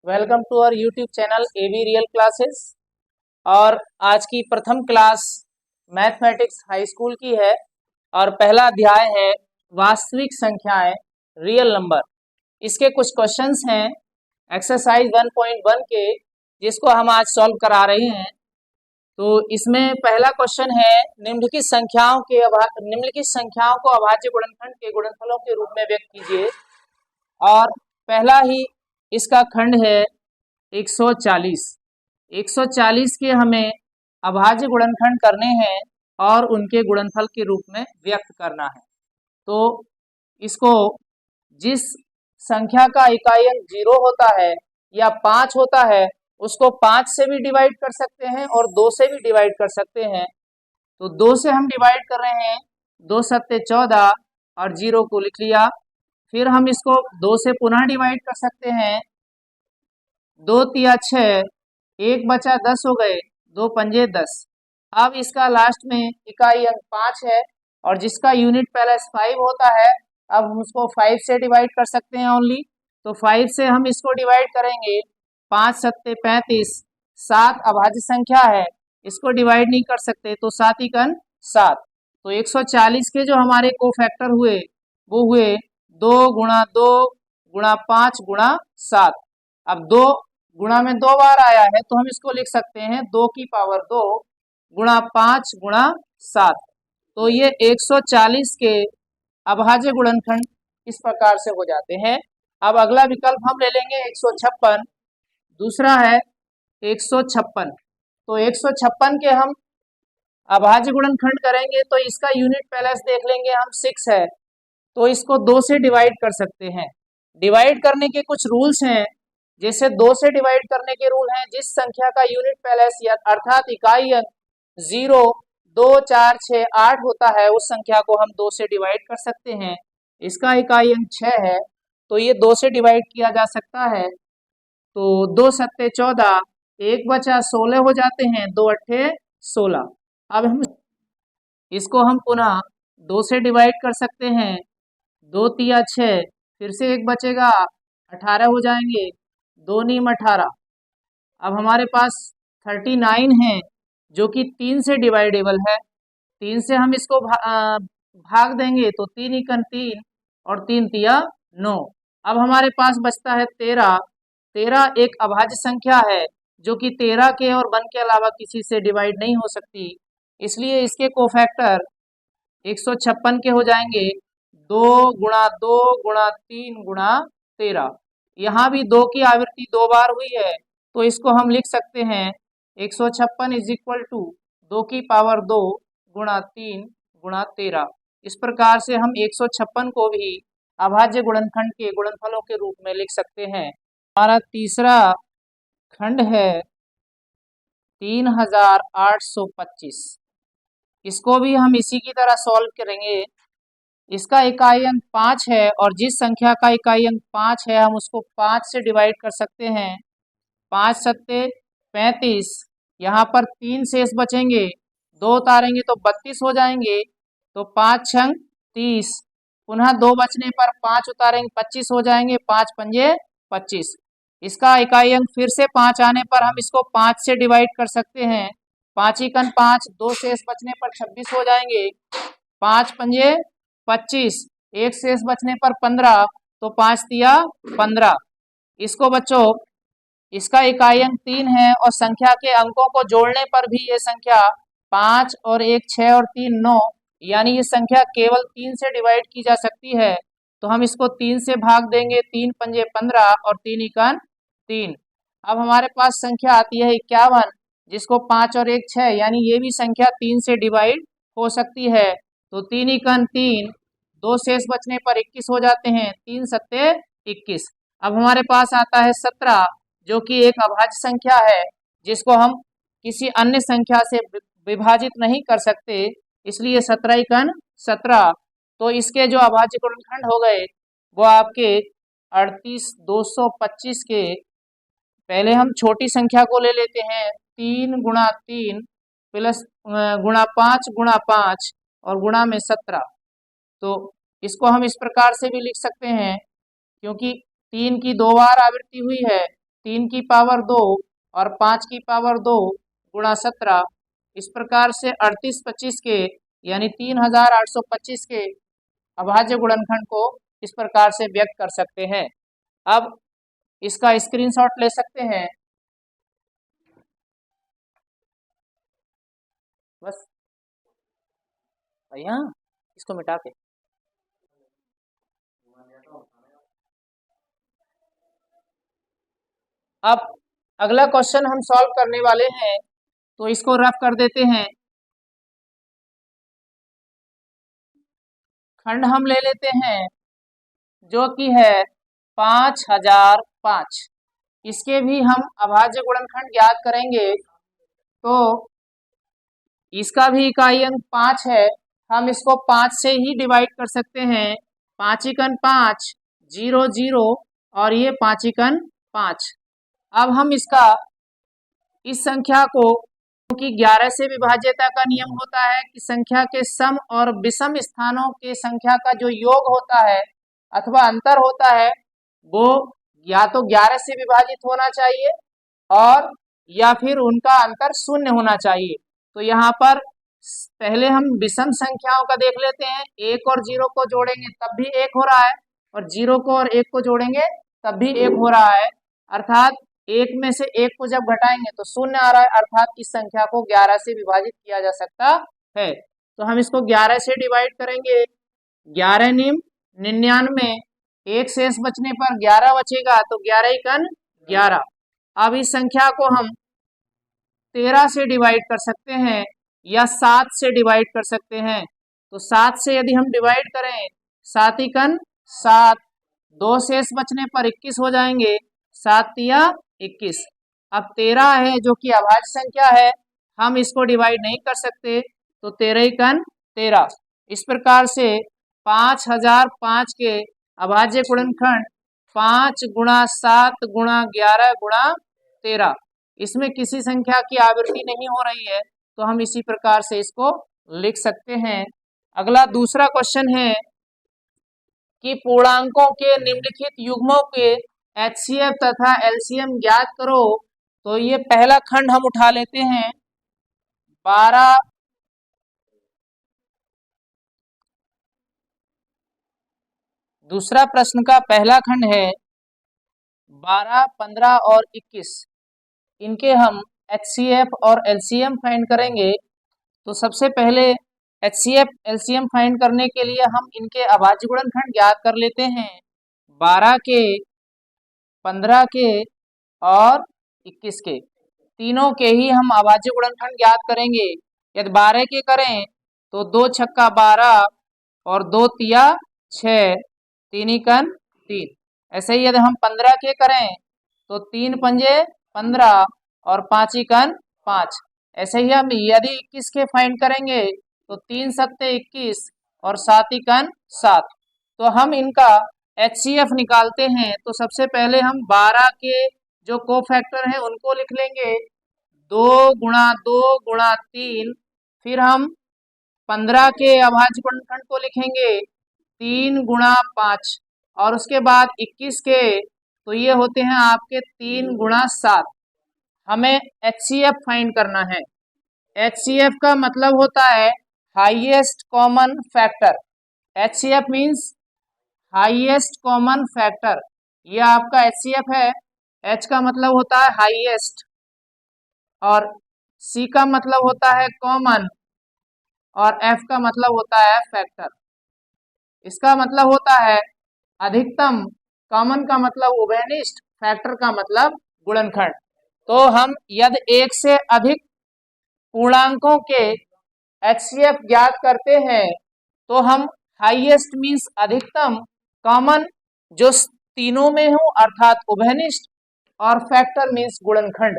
Welcome to our YouTube channel AB real classes. और आज की प्रथम क्लास मैथमेटिक्स हाई स्कूल की है और पहला अध्याय है वास्तविक संख्याएं, रियल नंबर। इसके कुछ क्वेश्चंस हैं एक्सरसाइज 1.1 के, जिसको हम आज सॉल्व करा रहे हैं। तो इसमें पहला क्वेश्चन है निम्नलिखित संख्याओं को अभाज्य गुणनखंड के गुणनफलों के रूप में व्यक्त कीजिए। और पहला ही इसका खंड है 140। 140 के हमें अभाज्य गुणनखंड करने हैं और उनके गुणनफल के रूप में व्यक्त करना है। तो इसको जिस संख्या का इकाई अंक 0 होता है या 5 होता है उसको 5 से भी डिवाइड कर सकते हैं और 2 से भी डिवाइड कर सकते हैं। तो 2 से हम डिवाइड कर रहे हैं, 2 सत्ते 14 और 0 को लिख लिया। फिर हम इसको 2 से पुनः डिवाइड कर सकते हैं, 2 तिया 6, 1 बचा 10 हो गए, 2 पंजे 10। अब इसका लास्ट में इकाई अंक 5 है और जिसका यूनिट प्लस 5 होता है, अब हम उसको 5 से डिवाइड कर सकते हैं ओनली। तो 5 से हम इसको डिवाइड करेंगे, 5 सत्ते 35, 7 अभाज्य संख्या है, इसको डिवाइड नहीं कर सकते, तो 7 इकन 7। तो 140 के जो हमारे कोफैक्टर हुए वो हुए 2 गुणा 2 गुणा 5 गुणा 7। अब 2 गुणा में 2 बार आया है तो हम इसको लिख सकते हैं 2 की पावर 2 गुणा 5 गुणा 7। तो ये 140 के अभाज्य गुणनखंड इस प्रकार से हो जाते हैं। अब अगला विकल्प हम ले लेंगे 156। दूसरा है 156। तो 156 के हम अभाज्य गुणनखंड करेंगे तो इसका यूनिट प्लस देख लेंगे हम 6 है, तो इसको 2 से डिवाइड कर सकते हैं। डिवाइड करने के कुछ रूल्स हैं, जैसे 2 से डिवाइड करने के रूल हैं, जिस संख्या का यूनिट प्लस या अर्थात इकाई अंक 0, 2, 4, 6, 8 होता है उस संख्या को हम 2 से डिवाइड कर सकते हैं। इसका इकाई अंक 6 है तो ये 2 से डिवाइड किया जा सकता है। तो 2 सत्ते 14, 1 बचा 16 हो जाते हैं, 2 अट्ठे 16। अब हम इसको हम पुनः 2 से डिवाइड कर सकते हैं, 2 तिया 6, फिर से 1 बचेगा, 18 हो जाएंगे, 2 नीम 18। अब हमारे पास 39 है जो कि 3 से डिवाइडेबल है। 3 से हम इसको भाग देंगे तो 3 इकन 3 और 3 तिया 9। अब हमारे पास बचता है 13। 13 एक अभाज्य संख्या है जो कि 13 के और 1 के अलावा किसी से डिवाइड नहीं हो सकती, इसलिए इसके कोफैक्टर 156 के हो जाएंगे 2 गुणा 2 गुणा 3 गुणा 13। यहाँ भी 2 की आवृत्ति 2 बार हुई है तो इसको हम लिख सकते हैं 156 इज इक्वल टू 2 की पावर 2 गुणा 3 गुणा 13। इस प्रकार से हम 156 को भी अभाज्य गुणनखंड के गुणनफलों के रूप में लिख सकते हैं। हमारा तीसरा खंड है 3825। इसको भी हम इसी की तरह सॉल्व करेंगे। इसका इकाई अंक 5 है और जिस संख्या का इकाई अंक 5 है हम उसको 5 से डिवाइड कर सकते हैं। 5 सत्ते 35, यहाँ पर 3 शेष बचेंगे, 2 उतारेंगे तो 32 हो जाएंगे, तो 5 छंग 30, पुनः 2 बचने पर 5 उतारेंगे 25 हो जाएंगे, 5 पंजे 25। इसका इकाई अंक फिर से 5 आने पर हम इसको 5 से डिवाइड कर सकते हैं, 5 इकन 5, 2 शेष बचने पर 26 हो जाएंगे, 5 पंजे 25, 1 शेष बचने पर 15, तो 5 तिया 15। इसको बच्चों इसका इकाई अंक 3 है और संख्या के अंकों को जोड़ने पर भी ये संख्या 5 और 1 6 और 3 9, यानी ये संख्या केवल 3 से डिवाइड की जा सकती है। तो हम इसको 3 से भाग देंगे, 3 पंजे 15 और 3 इकन 3। अब हमारे पास संख्या आती है 51, जिसको 5 और 1 6, यानी ये भी संख्या 3 से डिवाइड हो सकती है। तो 3 इकन 3, 2 शेष बचने पर 21 हो जाते हैं, 3 सत्ते 21। अब हमारे पास आता है 17, जो कि एक अभाज्य संख्या है जिसको हम किसी अन्य संख्या से विभाजित नहीं कर सकते, इसलिए 17 इकन 17। तो इसके जो अभाज्य गुणनखंड हो गए वो आपके 38225 के, पहले हम छोटी संख्या को ले लेते हैं, 3 गुणा 3 प्लस गुणा 5 गुणा 5 और गुणा में 17। तो इसको हम इस प्रकार से भी लिख सकते हैं, क्योंकि 3 की 2 बार आवृत्ति हुई है 3 की पावर 2 और 5 की पावर 2 गुणा 17, इस प्रकार से 3825 के यानी 3825 के अभाज्य गुणनखंड को इस प्रकार से व्यक्त कर सकते हैं। अब इसका स्क्रीनशॉट ले सकते हैं, बस यहाँ इसको मिटा के। अब अगला क्वेश्चन हम सॉल्व करने वाले हैं, तो इसको रफ कर देते हैं। खंड हम ले लेते हैं जो कि है 5005। इसके भी हम अभाज्य गुणनखंड ज्ञात करेंगे, तो इसका भी इकाई अंक 5 है। हम इसको 5 से ही डिवाइड कर सकते हैं। 5 एकन 5, 0 0 और ये 5 एकन 5। अब हम इसका इस संख्या को, क्योंकि 11 से विभाज्यता का नियम होता है कि संख्या के सम और विषम स्थानों के संख्या का जो योग होता है अथवा अंतर होता है वो या तो 11 से विभाजित होना चाहिए और या फिर उनका अंतर शून्य होना चाहिए। तो यहाँ पर पहले हम विषम संख्याओं का देख लेते हैं। 1 और 0 को जोड़ेंगे तब भी 1 हो रहा है और 0 को और 1 को जोड़ेंगे तब भी 1 हो रहा है, अर्थात 1 में से 1 को जब घटाएंगे तो शून्य आ रहा है, अर्थात इस संख्या को 11 से विभाजित किया जा सकता है। तो हम इसको 11 से डिवाइड करेंगे। 11 निम 99, 1 शेष बचने पर 11 बचेगा, तो 11 एकन 11। अब इस संख्या को हम 13 से डिवाइड कर सकते हैं या 7 से डिवाइड कर सकते हैं। तो 7 से यदि हम डिवाइड करें, 7 एकन 7, 2 शेष बचने पर 21 हो जाएंगे, 7 तिया 21। अब 13 है जो कि अभाज्य संख्या है, हम इसको डिवाइड नहीं कर सकते, तो 13 एकन 13। इस प्रकार से 5005 के अभाज्य गुणनखंड 5 गुणा 7 गुणा 11 गुणा 13। इसमें किसी संख्या की आवृत्ति नहीं हो रही है, तो हम इसी प्रकार से इसको लिख सकते हैं। अगला दूसरा क्वेश्चन है कि पूर्णांकों के निम्नलिखित युग्मों के HCF तथा LCM ज्ञात करो। तो ये पहला खंड हम उठा लेते हैं, 12, दूसरा प्रश्न का पहला खंड है 12, 15 और 21। इनके हम HCF और LCM फाइंड करेंगे। तो सबसे पहले HCF LCM फाइंड करने के लिए हम इनके अभाज्य गुणनखंड ज्ञात कर लेते हैं। 12 के, 15 के और 21 के, तीनों के ही हम अभाज्य गुणनखंड ज्ञात करेंगे। यदि 12 के करें तो 2 छक्का 12 और 2 तिया 6, 3 एकन 3। ऐसे ही यदि हम 15 के करें तो 3 पंजे 15 और 5 एकन 5। ऐसे ही हम यदि 21 के फाइंड करेंगे तो 3 सत्ते 21 और 7 एकन 7। तो हम इनका HCF निकालते हैं। तो सबसे पहले हम 12 के जो को फैक्टर हैं उनको लिख लेंगे, 2 गुणा 2 गुणा 3। फिर हम 15 के अभाज्य गुणनखंड को लिखेंगे 3 गुणा 5 और उसके बाद 21 के, तो ये होते हैं आपके 3 गुणा 7। हमें HCF फाइंड करना है। HCF का मतलब होता है highest common factor. HCF means highest common factor. ये आपका HCF है। H का मतलब होता है हाईएस्ट और C का मतलब होता है कॉमन और F का मतलब होता है फैक्टर। इसका मतलब होता है अधिकतम, कॉमन का मतलब उभयनिष्ठ, फैक्टर का मतलब गुणनखंड। तो हम यदि एक से अधिक पूर्णांकों के HCF ज्ञात करते हैं तो हम हाईएस्ट मीन्स अधिकतम, कॉमन जो तीनों में हो अर्थात उभयनिष्ठ, और फैक्टर मीन्स गुणनखंड।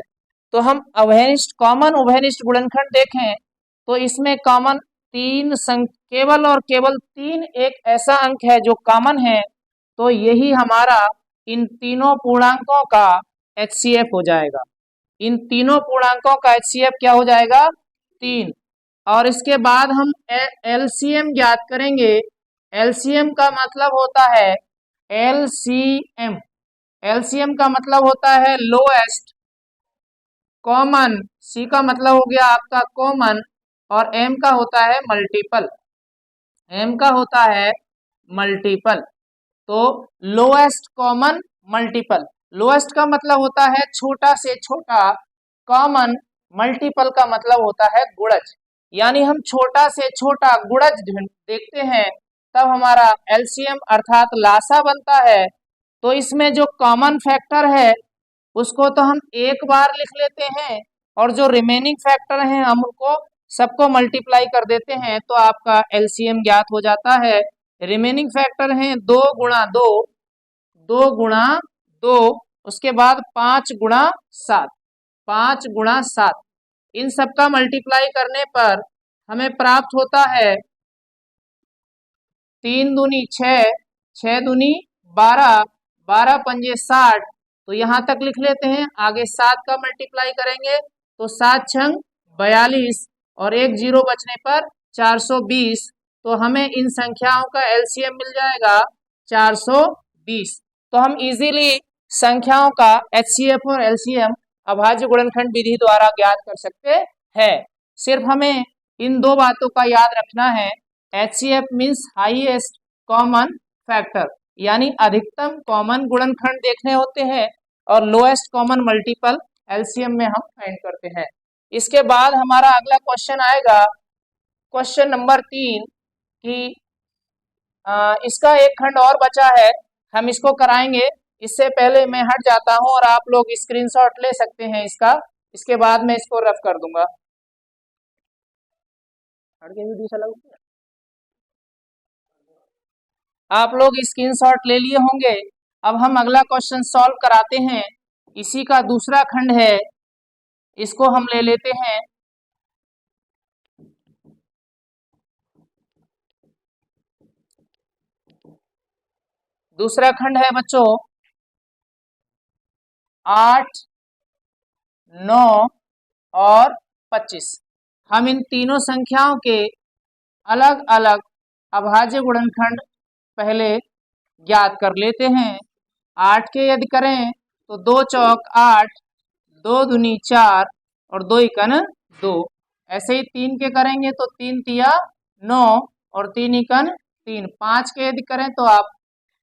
तो हम उभयनिष्ठ, कॉमन उभयनिष्ठ गुणनखंड देखें तो इसमें कॉमन केवल और केवल 3 एक ऐसा अंक है जो कॉमन है, तो यही हमारा इन तीनों पूर्णांकों का HCF हो जाएगा। इन तीनों पूर्णांकों का HCF क्या हो जाएगा? 3। और इसके बाद हम LCM ज्ञात करेंगे। LCM का मतलब होता है LCM एलसीएम का मतलब होता है लोएस्ट कॉमन, सी का मतलब हो गया आपका कॉमन, और एम का होता है मल्टीपल, एम का होता है मल्टीपल। तो लोएस्ट कॉमन मल्टीपल, लोएस्ट का मतलब होता है छोटा से छोटा, कॉमन मल्टीपल का मतलब होता है गुणज, यानी हम छोटा से छोटा गुणज देखते हैं तब हमारा एलसीएम अर्थात लासा बनता है। तो इसमें जो कॉमन फैक्टर है उसको तो हम एक बार लिख लेते हैं, और जो रिमेनिंग फैक्टर हैं हम उनको सबको मल्टीप्लाई कर देते हैं, तो आपका एलसीएम ज्ञात हो जाता है। रिमेनिंग फैक्टर हैं 2 गुणा 2, 2 गुणा 2, उसके बाद 5 गुणा 7, 5 गुणा 7, इन सबका मल्टीप्लाई करने पर हमें प्राप्त होता है 3 दूनी 6, 6 दूनी 12, 12 पंजे 60। तो यहाँ तक लिख लेते हैं, आगे 7 का मल्टीप्लाई करेंगे तो 7 छंग 42, और एक जीरो बचने पर 420। तो हमें इन संख्याओं का एलसीएम मिल जाएगा 420। तो हम इजीली संख्याओं का एचसीएफ और एलसीएम अभाज्य गुणनखंड विधि द्वारा ज्ञात कर सकते हैं। सिर्फ हमें इन दो बातों का याद रखना है, HCF means highest common factor, यानी अधिकतम कॉमन गुणनखंड देखने होते हैं, और लोएस्ट कॉमन मल्टीपल एलसीएम में हम फाइंड करते हैं। इसके बाद हमारा अगला क्वेश्चन आएगा, क्वेश्चन नंबर 3, कि इसका एक खंड और बचा है, हम इसको कराएंगे। इससे पहले मैं हट जाता हूं और आप लोग स्क्रीनशॉट ले सकते हैं इसका, इसके बाद मैं इसको रफ कर दूंगा। हट के वीडियो चला गया। आप लोग स्क्रीनशॉट ले लिए होंगे। अब हम अगला क्वेश्चन सॉल्व कराते हैं, इसी का दूसरा खंड है, इसको हम ले लेते हैं। दूसरा खंड है बच्चों 8, 9 और 25। हम इन तीनों संख्याओं के अलग अलग अभाज्य गुणनखंड पहले ज्ञात कर लेते हैं। 8 के यदि करें तो 2 चौक 8, 2 दूनी 4 और 2 इकन 2। ऐसे ही 3 के करेंगे तो 3 तिया 9 और 3 इकन 3। 5 के यदि करें तो आप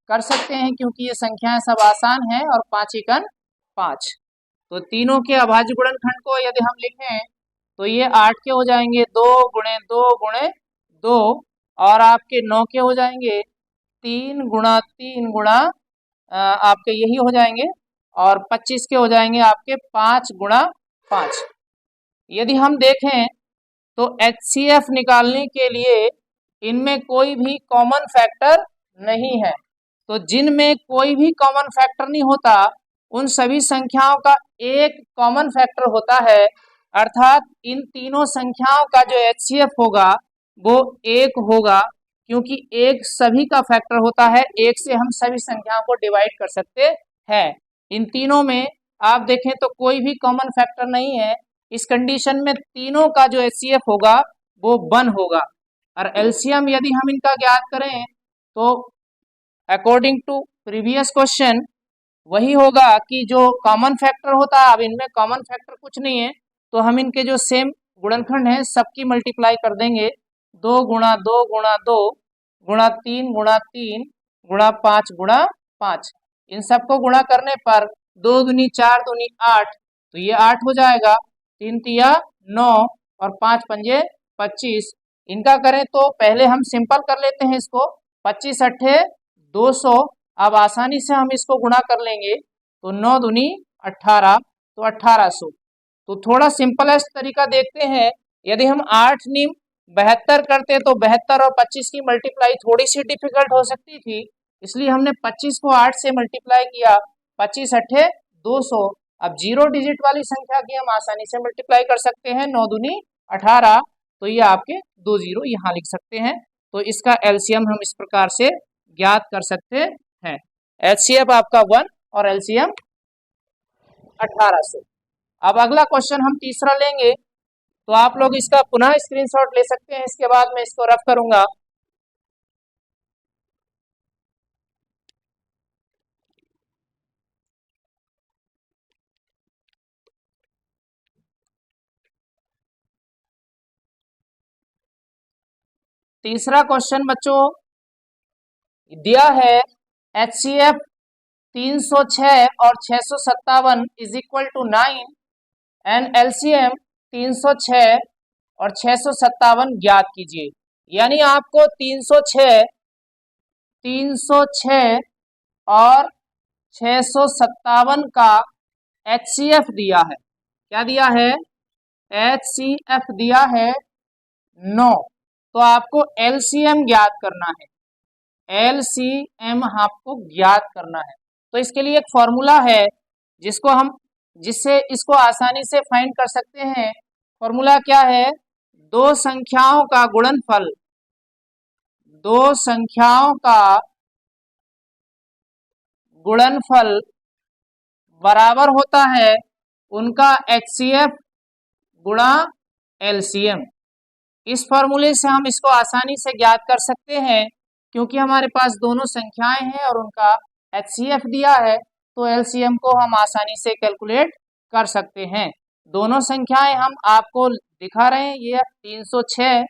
कर सकते हैं क्योंकि ये संख्याएं सब आसान हैं, और 5 इकन 5। तो तीनों के अभाज्य गुणनखंड को यदि हम लिखें तो ये 8 के हो जाएंगे 2 गुणे 2 गुणे 2, और आपके 9 के हो जाएंगे 3 गुणा 3 गुणा आपके यही हो जाएंगे, और 25 के हो जाएंगे आपके 5 गुणा 5। यदि हम देखें तो एचसीएफ निकालने के लिए इनमें कोई भी कॉमन फैक्टर नहीं है। तो जिनमें कोई भी कॉमन फैक्टर नहीं होता उन सभी संख्याओं का एक कॉमन फैक्टर होता है, अर्थात इन तीनों संख्याओं का जो एचसीएफ होगा वो 1 होगा, क्योंकि एक सभी का फैक्टर होता है, एक से हम सभी संख्याओं को डिवाइड कर सकते हैं। इन तीनों में आप देखें तो कोई भी कॉमन फैक्टर नहीं है। इस कंडीशन में तीनों का जो एचसीएफ होगा वो 1 होगा, और एलसीएम यदि हम इनका ज्ञात करें तो अकॉर्डिंग टू प्रीवियस क्वेश्चन वही होगा कि जो कॉमन फैक्टर होता है, अब इनमें कॉमन फैक्टर कुछ नहीं है तो हम इनके जो सेम गुणनखंड हैं सबकी मल्टीप्लाई कर देंगे। 2 गुणा 2 गुणा 2 गुणा 3 गुणा 3 गुणा 5 गुणा 5, इन सबको गुणा करने पर 2 दूनी 4 दूनी 8, तो ये 8 हो जाएगा। 3 तिया 9 और 5 पंजे 25। इनका करें तो पहले हम सिंपल कर लेते हैं इसको, 25 अट्ठे 200। अब आसानी से हम इसको गुणा कर लेंगे तो 9 दूनी 18, तो 1800। तो थोड़ा सिंपलेस्ट तरीका देखते हैं, यदि हम 8 निम 72 करते तो 72 और 25 की मल्टीप्लाई थोड़ी सी डिफिकल्ट हो सकती थी, इसलिए हमने 25 को 8 से मल्टीप्लाई किया, 25 अट्ठे 200। अब 0 डिजिट वाली संख्या की हम आसानी से मल्टीप्लाई कर सकते हैं, 9 दूनी 18, तो ये आपके 2 जीरो यहाँ लिख सकते हैं। तो इसका एलसीएम हम इस प्रकार से ज्ञात कर सकते हैं। एचसीएफ आपका 1 और एलसीएम 1800। अब अगला क्वेश्चन हम तीसरा लेंगे, तो आप लोग इसका पुनः स्क्रीनशॉट ले सकते हैं, इसके बाद मैं इसको रफ करूंगा। तीसरा क्वेश्चन बच्चों दिया है HCF 306 और 657 is equal to 9 and LCM 306 और 657 ज्ञात कीजिए। यानी आपको 306 और 657 का HCF दिया है। क्या दिया है? HCF दिया है 9। तो आपको LCM ज्ञात करना है। LCM आपको ज्ञात करना है। तो इसके लिए एक फॉर्मूला है जिससे इसको आसानी से फाइंड कर सकते हैं। फॉर्मूला क्या है? दो संख्याओं का गुणनफल, दो संख्याओं का गुणनफल बराबर होता है उनका HCF गुणा LCM। इस फॉर्मूले से हम इसको आसानी से ज्ञात कर सकते हैं, क्योंकि हमारे पास दोनों संख्याएं हैं और उनका HCF दिया है, तो LCM को हम आसानी से कैलकुलेट कर सकते हैं। दोनों संख्याएं हम आपको दिखा रहे हैं, ये 306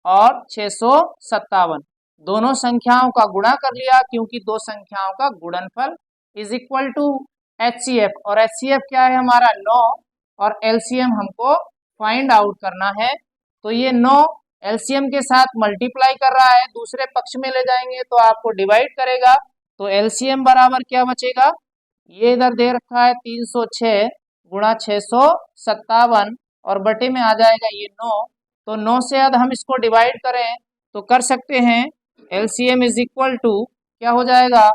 और 657। दोनों संख्याओं का गुणा कर लिया, क्योंकि दो संख्याओं का गुणनफल इज इक्वल टू HCF, और HCF क्या है हमारा 9, और LCM हमको फाइंड आउट करना है। तो ये 9 LCM के साथ मल्टीप्लाई कर रहा है, दूसरे पक्ष में ले जाएंगे तो आपको डिवाइड करेगा, तो LCM बराबर क्या बचेगा? ये इधर दे रखा है 306 गुणा 657 और बटे में आ जाएगा ये 9। तो 9 से यदि हम इसको डिवाइड करें तो कर सकते हैं। LCM इज इक्वल टू क्या हो जाएगा?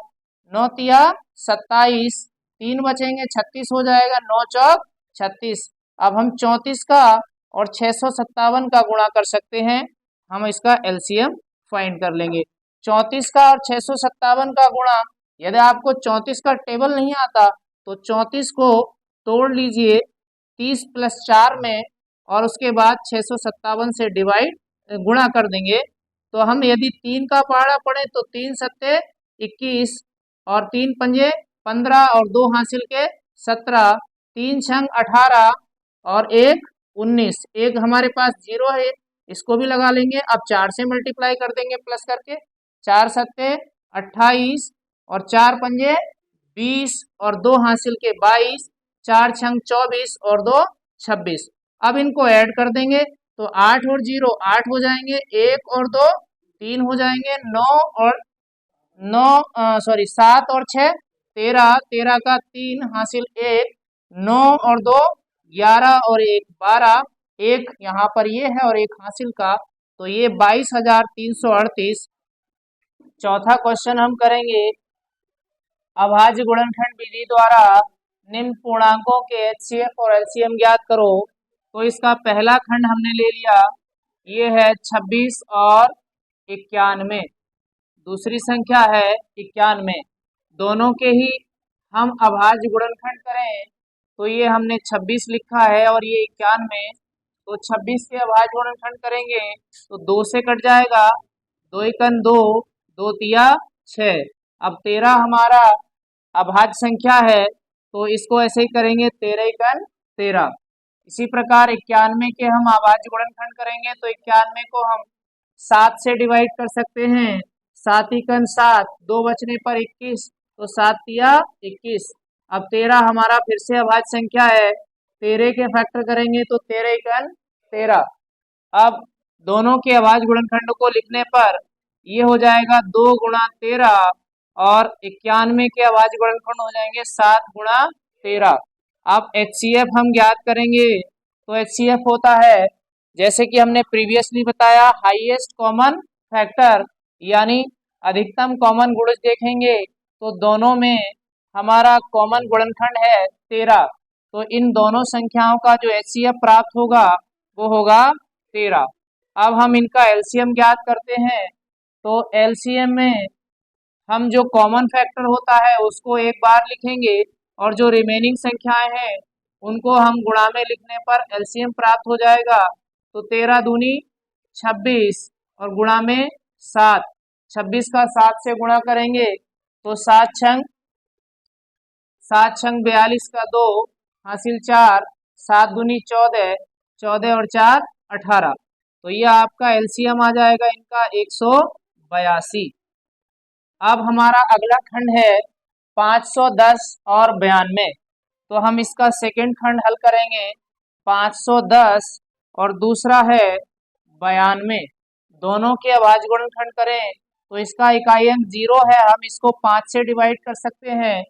9 तिया 27, 3 बचेंगे 36 हो जाएगा, 9 चौक 36। अब हम 34 का और 657 का गुणा कर सकते हैं, हम इसका LCM फाइंड कर लेंगे। 34 का और 657 का गुणा, यदि आपको 34 का टेबल नहीं आता तो 34 को तोड़ लीजिए 30 + 4 में, और उसके बाद 657 से गुणा कर देंगे। तो हम यदि 3 का पहाड़ा पढ़े तो 3 सत्ते 21 और 3 पंजे 15 और 2 हासिल के 17, 3 छंग 18 और 1 19। एक हमारे पास 0 है, इसको भी लगा लेंगे। अब 4 से मल्टीप्लाई कर देंगे प्लस करके, 4 सत्ते 28 और 4 पंजे 20 और 2 हासिल के 22, 4 छंग 24 और 2 26। अब इनको ऐड कर देंगे तो 8 और 0 8 हो जाएंगे, 1 और 2 3 हो जाएंगे, 7 और 6 13, 13 का 3 हासिल 1, 9 और 2 11 और 1 12, एक यहाँ पर ये है और एक हासिल का, तो ये 22,338। चौथा क्वेश्चन हम करेंगे, अभाज्य गुणनखंड विधि द्वारा निम्न पूर्णांकों के HCF और LCM ज्ञात करो। तो इसका पहला खंड हमने ले लिया, ये है 26 और 91। दूसरी संख्या है 91। दोनों के ही हम अभाज्य गुणनखंड करें तो ये हमने 26 लिखा है और ये 91। तो 26 के अभाज्य गुणनखंड करेंगे तो 2 से कट जाएगा, 2 एकन 2, 2 तिया 6। अब 13 हमारा अभाज्य संख्या है, तो इसको ऐसे ही करेंगे 13 एकन 13। इसी प्रकार 91 के हम अभाज्य गुणनखंड करेंगे तो 91 को हम 7 से डिवाइड कर सकते हैं, 7 एकन 7, 2 बचने पर 21, तो 7 तिया 21। अब 13 हमारा फिर से अभाज्य संख्या है, 13 के फैक्टर करेंगे तो 13 एकन 13। अब दोनों के अभाज्य गुणनखंड को लिखने पर ये हो जाएगा 2 गुणा 13 और 91 के अभाज्य गुणनखंड हो जाएंगे 7 गुणा 13। अब HCF हम ज्ञात करेंगे, तो HCF होता है, जैसे कि हमने प्रीवियसली बताया, हाईएस्ट कॉमन फैक्टर, यानी अधिकतम कॉमन गुणज देखेंगे तो दोनों में हमारा कॉमन गुणनखंड है 13, तो इन दोनों संख्याओं का जो HCF प्राप्त होगा वो होगा 13। अब हम इनका LCM ज्ञात करते हैं, तो LCM में हम जो कॉमन फैक्टर होता है उसको एक बार लिखेंगे और जो रिमेनिंग संख्याएं हैं उनको हम गुणा में लिखने पर LCM प्राप्त हो जाएगा। तो 13 दूनी 26 और गुणा में 7, 26 का 7 से गुणा करेंगे तो 7 छंग 42 का 2 हासिल 4, 7 दूनी 14, 14 और 4 18। तो ये आपका एलसीएम आ जाएगा इनका 182। अब हमारा अगला खंड है 510 और 92। तो हम इसका सेकंड खंड हल करेंगे 510 और दूसरा है 92। दोनों के अभाज्य गुणनखंड करें तो इसका इकाई अंक 0 है, हम इसको 5 से डिवाइड कर सकते हैं।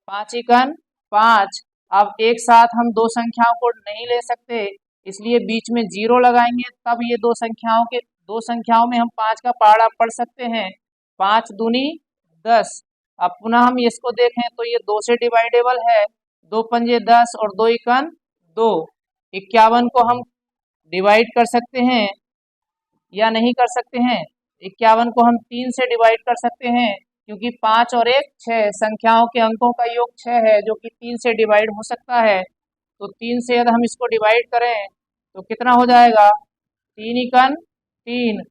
5 एकन 5। अब एक साथ हम दो संख्याओं को नहीं ले सकते, इसलिए बीच में 0 लगाएंगे, तब ये दो संख्याओं में हम 5 का पहाड़ा पढ़ सकते हैं। 5 दूनी 10। अब पुनः हम इसको देखें तो ये 2 से डिवाइडेबल है। 2 पंजे 10 और 2 एकन 2। 51 को हम डिवाइड कर सकते हैं या नहीं कर सकते हैं। 51 को हम 3 से डिवाइड कर सकते हैं, क्योंकि 5 और 1 6 संख्याओं के अंकों का योग 6 है, जो कि 3 से डिवाइड हो सकता है। तो 3 से यदि हम इसको डिवाइड करें तो कितना हो जाएगा, 3 एकन 3।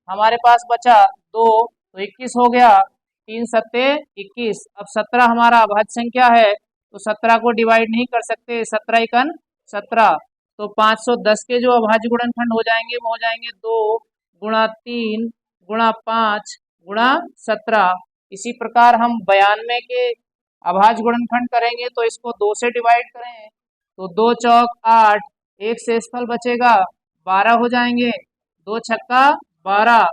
हमारे पास बचा 2, तो 21 हो गया। 3 सत्ते 21। अब 17 हमारा अभाज्य संख्या है, तो 17 को डिवाइड नहीं कर सकते। 17 एकन 17। तो 510 के जो अभाज्य गुणनखंड हो जाएंगे वो हो जाएंगे 2 गुणा 3 गुणा 5 गुणा 17। इसी प्रकार हम 92 के अभाज्य गुणनखंड करेंगे तो इसको 2 से डिवाइड करें तो 2 चौक 8, 1 से स्थल बचेगा 12 हो जाएंगे। 2 छक्का 12।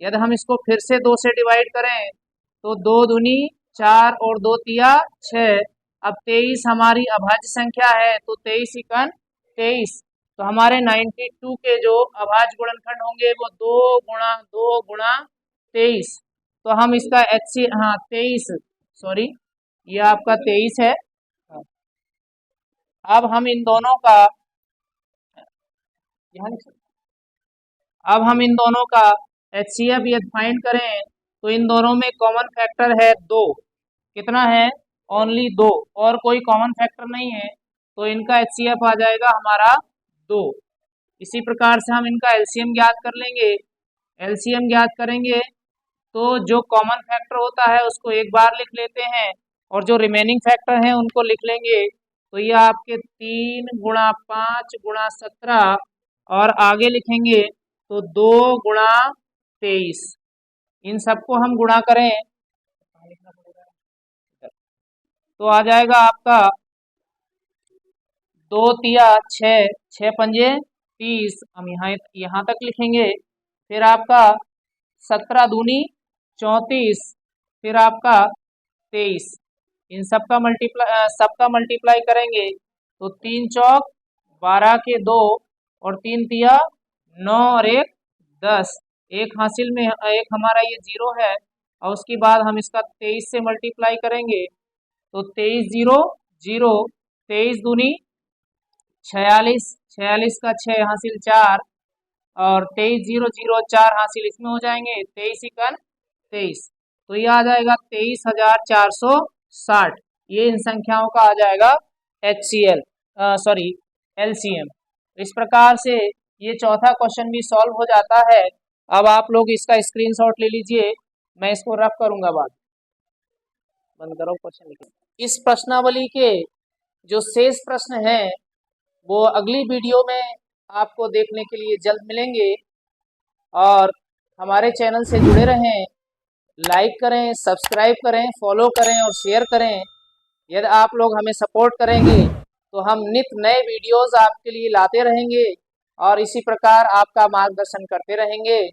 यदि हम इसको फिर से 2 से डिवाइड करें तो 2 दूनी 4 और 2 तिया 6। अब 23 हमारी अभाज्य संख्या है, तो 23 एकन 23। तो हमारे 92 के जो अभाज्य गुणनखंड होंगे वो 2 गुणा 23। तो हम इसका हाँ 23, सॉरी ये आपका 23 है। अब हम इन दोनों का HCF यदि फाइंड करें तो इन दोनों में कॉमन फैक्टर है 2। कितना है, ओनली 2, और कोई कॉमन फैक्टर नहीं है, तो इनका HCF आ जाएगा हमारा 2। इसी प्रकार से हम इनका LCM ज्ञात कर लेंगे। LCM ज्ञात करेंगे तो जो कॉमन फैक्टर होता है उसको एक बार लिख लेते हैं, और जो रिमेनिंग फैक्टर हैं उनको लिख लेंगे। तो ये आपके 3 गुणा 5 गुणा 17, और आगे लिखेंगे तो 2 गुणा 23। इन सबको हम गुणा करें तो आ जाएगा आपका 2 तिया 6, 6 पंजे 30। हम यहाँ तक लिखेंगे। फिर आपका 17 दूनी 34, फिर आपका 23। इन सबका मल्टीप्लाई करेंगे तो 3 चौक 12 के 2 और 3 तिया 9 और 1 10। एक हासिल में एक हमारा ये 0 है, और उसके बाद हम इसका 23 से मल्टीप्लाई करेंगे तो 23 0 0। 23 दूनी 46, 46 का 6 हासिल 4, और 23 0 0 4 हासिल इसमें हो जाएंगे। 23 एकन 23। तो ये आ जाएगा 23,460। ये इन संख्याओं का आ जाएगा LCM। इस प्रकार से ये चौथा क्वेश्चन भी सॉल्व हो जाता है। अब आप लोग इसका स्क्रीनशॉट ले लीजिए, मैं इसको रफ करूंगा बाद। बंद करो क्वेश्चन। इस प्रश्नावली के जो शेष प्रश्न हैं वो अगली वीडियो में आपको देखने के लिए जल्द मिलेंगे, और हमारे चैनल से जुड़े रहें। लाइक करें, सब्सक्राइब करें, फॉलो करें और शेयर करें। यदि आप लोग हमें सपोर्ट करेंगे तो हम नित नए वीडियोस आपके लिए लाते रहेंगे, और इसी प्रकार आपका मार्गदर्शन करते रहेंगे।